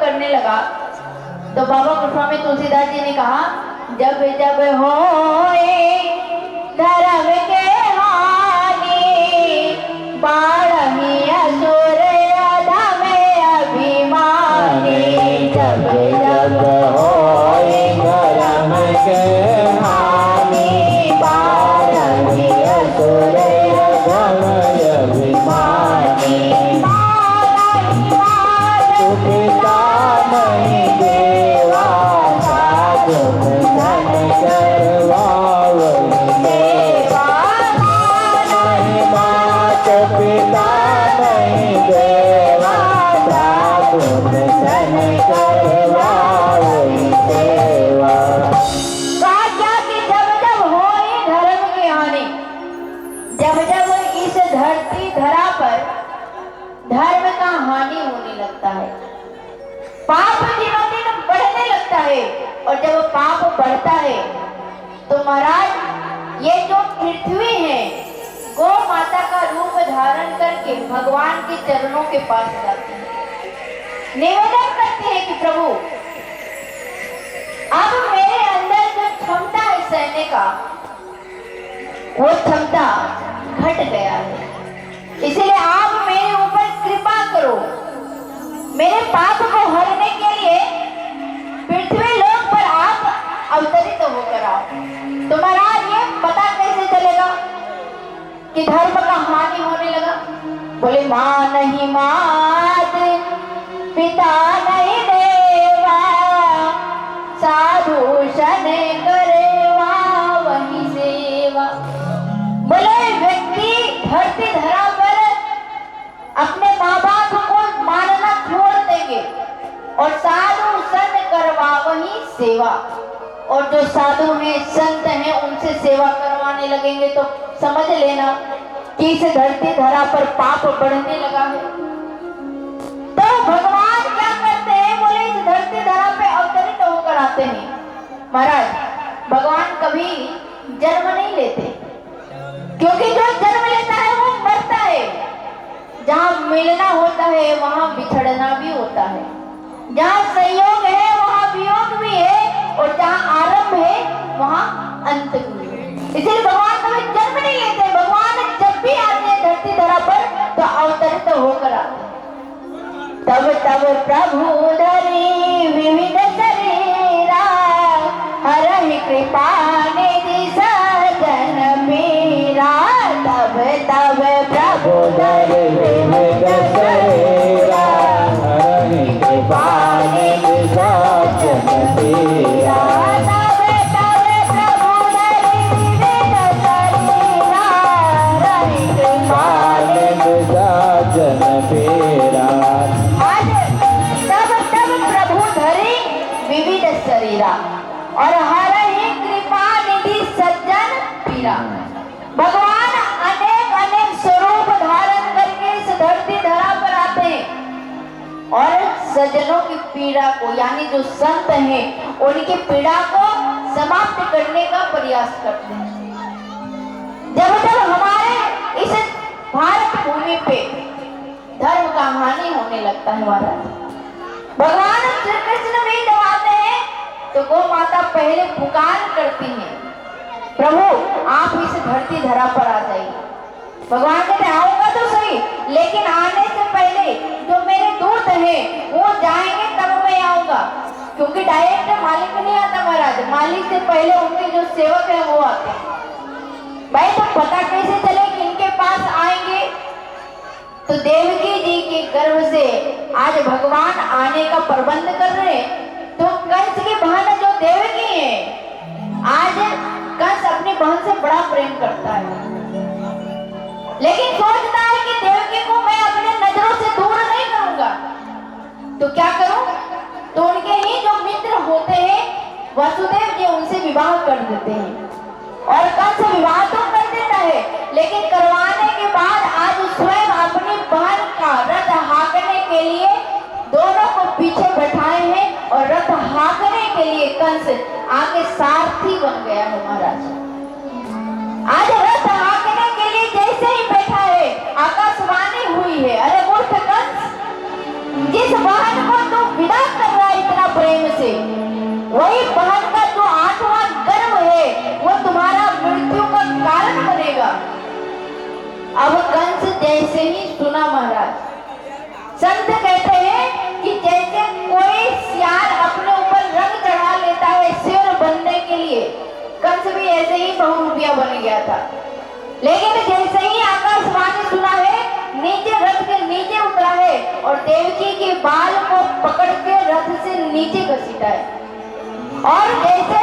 करने लगा तो बाबा गोस्वामी तुलसीदास जी ने कहा, जब जब होए धर्म के हानि बाढ़ी असुर अधम अभिमानी। जब जब होए धर्म के हानि बाढ़ी असुर अधम अभिमानी। पिता नहीं देवा साधु धन करवावई देवा। नहीं मात पिता नहीं देवा साधु धन करवावई देवा। कहा क्या कि जब जब होई धर्म की हानि, जब जब इस धरती धरा पर धर्म का हानि होने लगता है, पाप दिनों दिन बढ़ने लगता है, और जब पाप बढ़ता है तो महाराज ये जो पृथ्वी है गौ माता का रूप धारण करके भगवान के चरणों के पास जाती है, निवेदन करती है कि प्रभु अब मेरे अंदर जो क्षमता है सहने का वो क्षमता घट गया है, इसलिए आप मेरे ऊपर कृपा करो, मेरे पाप को हरने के लिए पृथ्वी लोक पर आप अवतरित होकर आओ। तो महाराज ये पता कैसे चलेगा कि धर्म का हानि होने लगा? बोले माँ नहीं मात पिता नहीं देवा साधु शन करेवा वही सेवा। बोले व्यक्ति धरती धरा पर अपने माँ बाप को मानना छोड़ देंगे और साधु संत करवा वही सेवा, और जो साधु हैं संत हैं उनसे सेवा करवाने लगेंगे तो समझ लेना कि इस धरती धरा पर पाप बढ़ने लगा है। तो भगवान क्या करते हैं? बोले इस धरती धरा पे अवतरित होकर आते हैं। महाराज भगवान कभी जन्म नहीं लेते, क्योंकि जो जन्म लेता है वो मरता है। जहाँ मिलना होता है वहाँ बिछड़ना भी होता है, जहाँ संयोग है वहाँ वियोग भी है, और जहाँ आरंभ है वहाँ अंत भी है। इसलिए भगवान कभी जन्म नहीं लेते, भगवान जब भी आते हैं धरती धरा पर तो अवतरित होकर आते हैं। तब तब प्रभु धरी विविध शरीरा हरहि कृपा निधि सजन मीरा। तब तब प्रभु धरी विविध शरीरा हरहि कृपा निधि सजन मीरा। तब तब प्रभु धरी विविध शरीरा हरहि कृपा निधि सजन मीरा। विविध शरीरा और हर ही कृपा निधि सज्जन पीरा। भगवान अनेक अनेक स्वरूप धारण करके इस धरती धरा पर आते हैं और सज्जनों की पीड़ा को, यानी जो संत हैं उनकी पीड़ा को समाप्त करने का प्रयास करते हैं। जब जब हमारे इस भारत भूमि पे धर्म का हानि होने लगता है महाराज, भगवान श्री कृष्ण भी जब आते हैं तो गौ माता पहले पुकार करती हैं, प्रभु आप इस धरती धरा पर आ जाइए। भगवान कहते आऊंगा तो सही, लेकिन आने से पहले जो मेरे दूत हैं वो जाएंगे तब मैं आऊंगा, क्योंकि डायरेक्ट मालिक नहीं आता महाराज, मालिक से पहले उनके जो सेवक है वो आते हैं। भाई तो पता कैसे चले कि इनके पास आएंगे? तो देवकी जी के गर्भ से आज भगवान आने का प्रबंध कर रहे हैं। तो कंस की बहन जो देवकी है, आज कंस अपनी बहन से बड़ा प्रेम करता है, लेकिन सोचता है कि देवकी को मैं अपने नजरों से दूर नहीं करूंगा, तो क्या करूं? तो उनके ही जो मित्र होते हैं वसुदेव जी उनसे विवाह कर देते हैं, और कंस विवाह तो कर देता है, लेकिन करवाने के बाद आज स्वयं अपनी बहन का रथ हाँकने के लिए दोनों को पीछे बैठाए हैं, और रथ हाँकने के लिए कंस आगे सारथी बन गया है महाराज। आज रथ हाँकने के लिए जैसे ही बैठा है आकाशवाणी हुई है, अरे मूर्ख कंस, जिस बहन को तू विदा जैसे ही सुना महाराज। संत कहते हैं कि जैसे कोई सियार अपने ऊपर रंग चढ़ा लेता है शेर बनने के लिए, कंस भी ऐसे ही बहुरूपिया बन गया था। लेकिन जैसे ही आकाशवाणी सुना है, नीचे रथ के नीचे उतरा है और देवकी के बाल को पकड़ के रथ से नीचे घसीटा है और जैसे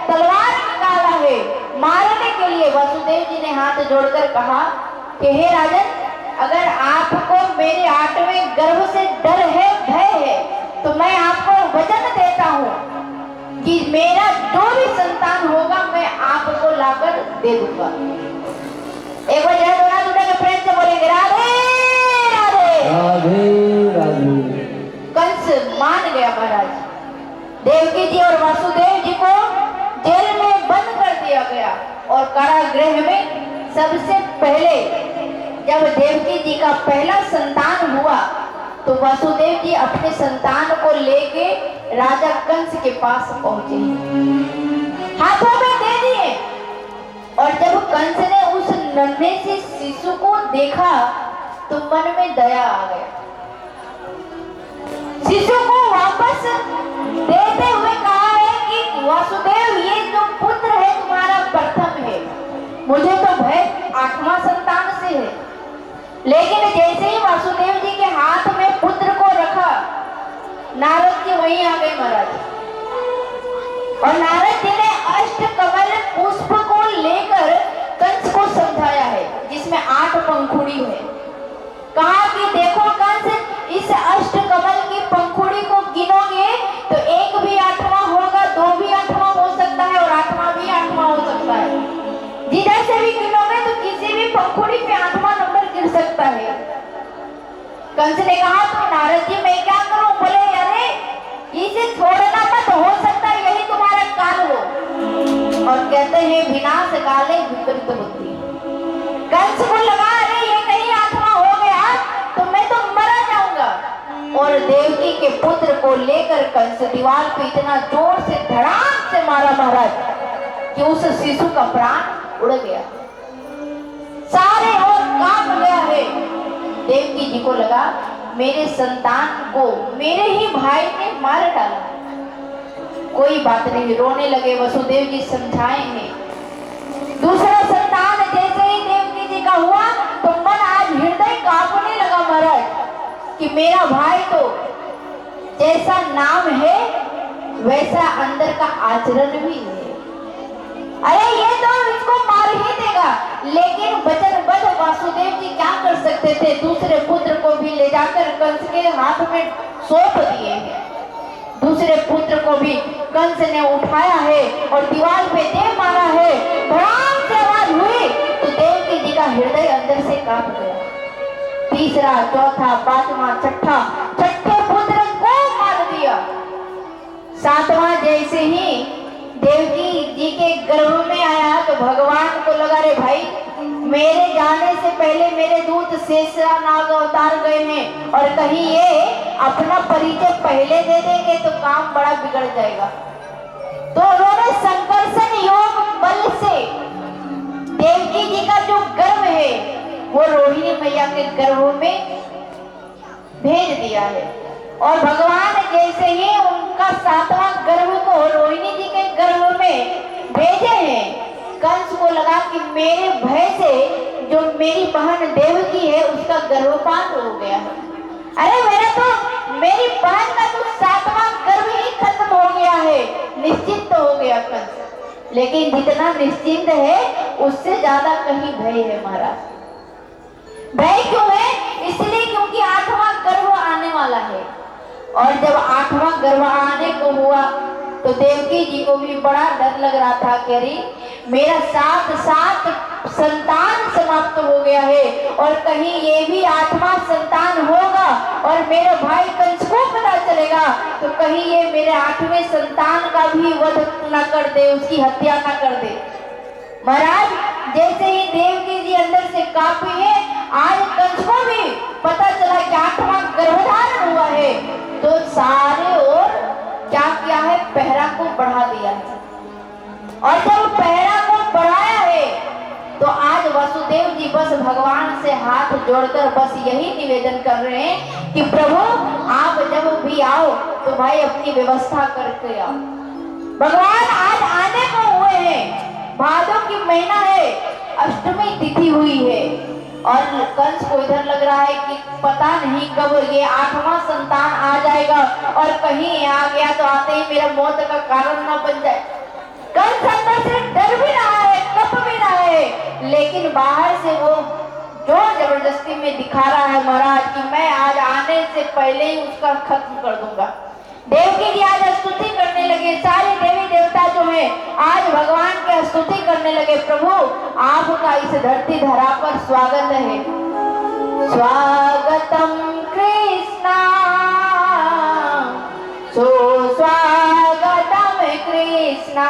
तलवार निकाला है मारने के लिए, वसुदेव जी ने हाथ जोड़कर कहा कि हे राजन, अगर आपको मेरे 8वें गर्भ से डर है, भय है, तो मैं आपको वचन देता हूँ कि मेरा जो भी संतान होगा मैं आपको लाकर दे दूंगा। एक बार जरा दोनों दूल्हा के प्रेम से बोलेंगे राधे राधे राधे राधे। कंस मान गया महाराज। देवकी जी और वासुदेव जी को जेल में बंद कर दिया गया और कारागृह में सबसे पहले जब देवकी जी का पहला संतान हुआ तो वासुदेव जी अपने संतान को लेके राजा कंस के पास पहुंचे, हाथों में दे दिए। और जब कंस ने उस नन्हे से शिशु को देखा तो मन में दया आ गया। शिशु को वापस देते हुए कहा है कि वासुदेव, ये जो पुत्र है तुम्हारा प्रथम है, मुझे तो भय 8वां संतान से है। लेकिन जैसे ही वासुदेव जी के हाथ में पुत्र को रखा, नारद जी वहीं आ गए महाराज। और नारद जी ने अष्टकमल पुष्प को लेकर कंस को समझाया है, जिसमें 8 पंखुड़ी है। कहा कि देखो कंस, इस अष्टकमल की पंखुड़ी को गिनोगे तो एक भी 8वां होगा, 2 भी 8वां हो सकता है और 8वां भी 8वां हो सकता है। जिधर से भी गिनोगे तो किसी भी पंखुड़ी पे 8वां नंबर गिर सकता है। कंस ने कहा तो नारद जी मैं क्या करूं? बोले अरे इसे छोड़ना मत, हो सकता है यही तुम्हारा काल हो। और कहते हैं विनाश काले विपरीत बुद्धि। कंस को लगा अरे ये कहीं 8वां हो गया तो मैं तो मरा जाऊंगा। और देवकी के पुत्र को लेकर कंस दीवार पे इतना जोर से धड़ाम से मारा महाराज कि उस शिशु का प्राण उड़ गया, सारे और कांप गया है। देवकी जी को लगा मेरे संतान को मेरे ही भाई ने मार डाला। कोई बात नहीं, रोने लगे। वसुदेव जी समझाएंगे। दूसरा संतान जैसे ही देवकी जी का हुआ तो मन आज हृदय कांपने लगा महाराज कि मेरा भाई तो जैसा नाम है वैसा अंदर का आचरण भी है। अरे ये तो इसको मार ही देगा। लेकिन वचनबद्ध वासुदेव जी क्या कर सकते थे? दूसरे पुत्र को भी ले जाकर कंस के हाथ में सौंप दिए हैं। दूसरे पुत्र को भी कंस ने उठाया है और दीवार पे दे मारा है। धड़ाम से आवाज हुई तो देवकी जी का हृदय अंदर से कांप गया। तीसरा, चौथा, 5वां, छठे पुत्र को मार दिया। 7वां जैसे ही देवकी जी के गर्भ में आया तो भगवान को लगा रे भाई, मेरे जाने से पहले मेरे दूत शेषनाग अवतार गए हैं और कहीं ये अपना परिचय पहले दे देंगे तो काम बड़ा बिगड़ जाएगा। तो उन्होंने संकर्षण योग बल से देवकी जी का जो गर्भ है वो रोहिणी मैया के गर्भ में भेज दिया है। और भगवान जैसे ही उनका 7वां गर्भ को रोहिणी जी के गर्भ में भेजे हैं, कंस को लगा कि मेरे भय से जो मेरी बहन देवकी है उसका गर्भपात हो गया है। अरे मेरा तो मेरी बहन का तो 7वां गर्भ ही खत्म हो गया है, निश्चिंत हो गया कंस। लेकिन जितना निश्चिंत है उससे ज्यादा कहीं भय है महाराज। भय क्यों है? इसलिए क्योंकि 8वां गर्भ आने वाला है। और जब 8वां गर्भ आने को हुआ तो देवकी जी को भी बड़ा डर लग रहा था कि अरे मेरा 7 संतान समाप्त हो गया है और कहीं ये भी 8वां संतान होगा और मेरे भाई कंस को पता चलेगा तो कहीं ये मेरे 8वें संतान का भी वध न कर दे, उसकी हत्या न कर दे। महाराज जैसे ही देवकी जी अंदर से कांपी है, आज कंस को भी पता चला कि 8वां गर्भधारण हुआ है तो सारे और क्या किया है, पहरा को बढ़ा दिया है। और जब पहरा को बढ़ाया है तो आज वसुदेव बलदेव जी बस भगवान से हाथ जोड़कर बस यही निवेदन कर रहे हैं कि प्रभु आप जब भी आओ तो भाई अपनी व्यवस्था करके आओ। भगवान आज आने को हुए हैं, भादों की महीना है, अष्टमी तिथि हुई है और कंस को इधर लग रहा है कि पता नहीं कब ये 8वां संतान आ जाएगा और कहीं आ गया तो आते ही मेरा मौत का कारण न बन जाए। कंस अंदर से डर भी रहा है, कप भी रहा है, लेकिन बाहर से वो जोर जबरदस्ती में दिखा रहा है महाराज कि मैं आज आने से पहले ही उसका खत्म कर दूंगा। देवकी जी आज स्तुति करने लगे, सारे देवी देवता जो हैं आज भगवान की स्तुति करने लगे। प्रभु आपका इस धरती धरा पर स्वागत है। स्वागतम कृष्णा सुस्वागतम कृष्णा